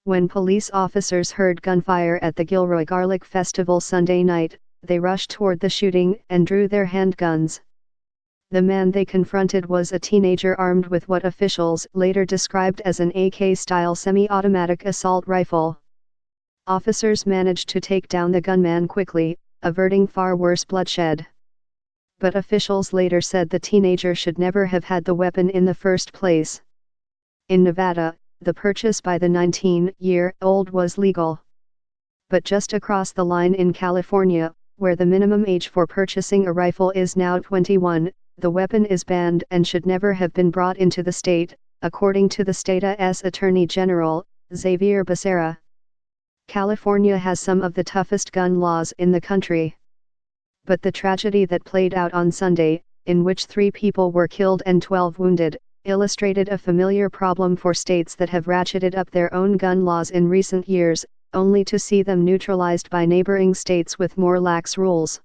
When police officers heard gunfire at the Gilroy Garlic Festival Sunday night, they rushed toward the shooting and drew their handguns. The man they confronted was a teenager armed with what officials later described as an AK-style semi-automatic assault rifle. Officers managed to take down the gunman quickly, averting far worse bloodshed. But officials later said the teenager should never have had the weapon in the first place. In Nevada, the purchase by the 19-year-old was legal. But just across the line in California, where the minimum age for purchasing a rifle is now 21, the weapon is banned and should never have been brought into the state, according to the state's Attorney General, Xavier Becerra. California has some of the toughest gun laws in the country. But the tragedy that played out on Sunday, in which 3 people were killed and 12 wounded, illustrated a familiar problem for states that have ratcheted up their own gun laws in recent years, only to see them neutralized by neighboring states with more lax rules.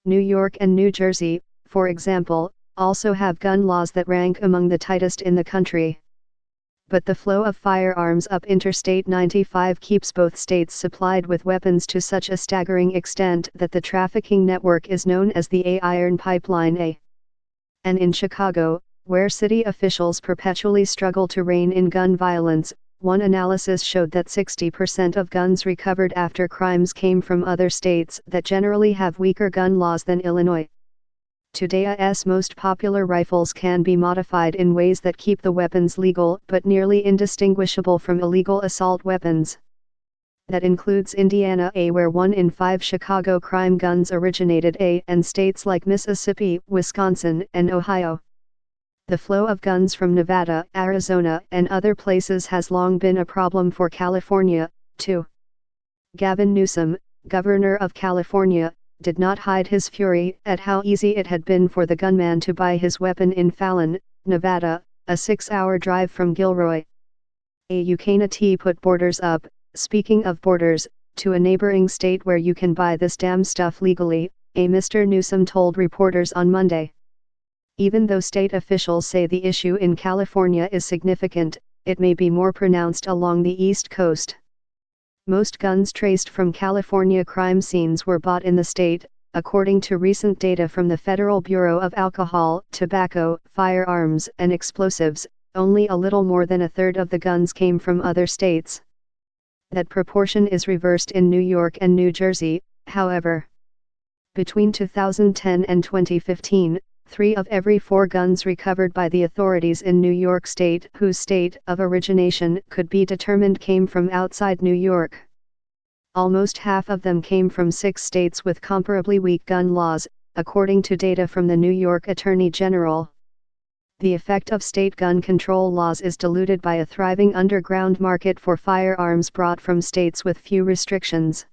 New York and New Jersey, for example, also have gun laws that rank among the tightest in the country. But the flow of firearms up Interstate 95 keeps both states supplied with weapons to such a staggering extent that the trafficking network is known as the A-Iron Pipeline. And in Chicago, where city officials perpetually struggle to rein in gun violence, one analysis showed that 60% of guns recovered after crimes came from other states that generally have weaker gun laws than Illinois. Today's most popular rifles can be modified in ways that keep the weapons legal but nearly indistinguishable from illegal assault weapons. That includes Indiana, where 1 in 5 Chicago crime guns originated, and states like Mississippi, Wisconsin, and Ohio. The flow of guns from Nevada, Arizona, and other places has long been a problem for California, too. Gavin Newsom, governor of California, did not hide his fury at how easy it had been for the gunman to buy his weapon in Fallon, Nevada, a 6-hour drive from Gilroy. You can't put borders up, speaking of borders, to a neighboring state where you can buy this damn stuff legally, Mr. Newsom told reporters on Monday. Even though state officials say the issue in California is significant, it may be more pronounced along the East Coast. Most guns traced from California crime scenes were bought in the state, according to recent data from the Federal Bureau of Alcohol, Tobacco, Firearms, and Explosives. Only a little more than a third of the guns came from other states. That proportion is reversed in New York and New Jersey, however. Between 2010 and 2015, 3 of every 4 guns recovered by the authorities in New York State, whose state of origination could be determined, came from outside New York. Almost half of them came from 6 states with comparably weak gun laws, according to data from the New York Attorney General. The effect of state gun control laws is diluted by a thriving underground market for firearms brought from states with few restrictions.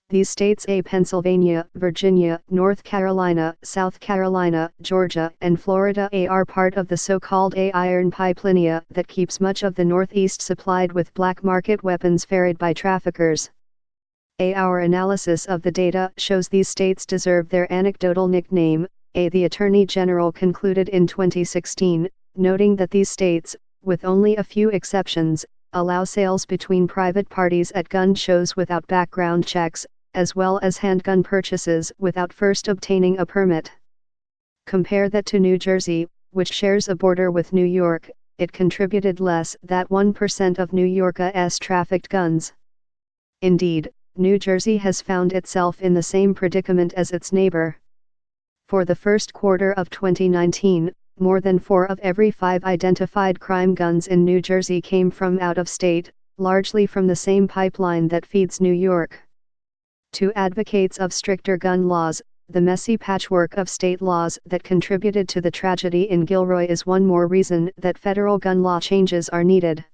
These states, Pennsylvania, Virginia, North Carolina, South Carolina, Georgia, and Florida, are part of the so-called A-Iron Pipeline that keeps much of the Northeast supplied with black market weapons ferried by traffickers. Our analysis of the data shows these states deserve their anecdotal nickname, the Attorney General concluded in 2016, noting that these states, with only a few exceptions, allow sales between private parties at gun shows without background checks, as well as handgun purchases without first obtaining a permit. Compare that to New Jersey, which shares a border with New York. It contributed less than 1% of New York's trafficked guns. Indeed, New Jersey has found itself in the same predicament as its neighbor. For the first quarter of 2019, more than 4 of every 5 identified crime guns in New Jersey came from out of state, largely from the same pipeline that feeds New York. To advocates of stricter gun laws, the messy patchwork of state laws that contributed to the tragedy in Gilroy is one more reason that federal gun law changes are needed.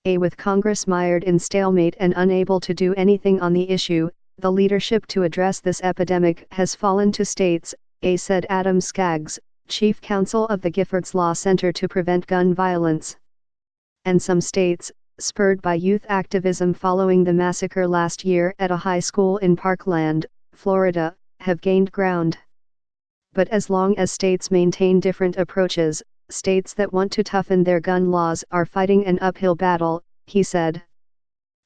With Congress mired in stalemate and unable to do anything on the issue, the leadership to address this epidemic has fallen to states, said Adam Skaggs, chief counsel of the Giffords Law Center to Prevent Gun Violence. And some states, spurred by youth activism following the massacre last year at a high school in Parkland, Florida, have gained ground. But as long as states maintain different approaches, states that want to toughen their gun laws are fighting an uphill battle, he said.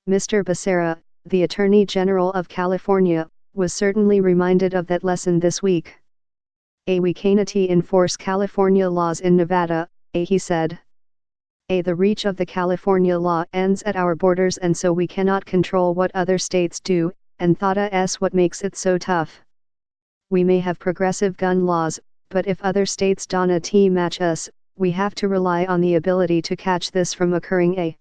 Mr. Becerra, the Attorney General of California, was certainly reminded of that lesson this week. We cannot enforce California laws in Nevada, he said. The reach of the California law ends at our borders, and so we cannot control what other states do, and that's what makes it so tough. We may have progressive gun laws, but if other states don't match us, we have to rely on the ability to catch this from occurring.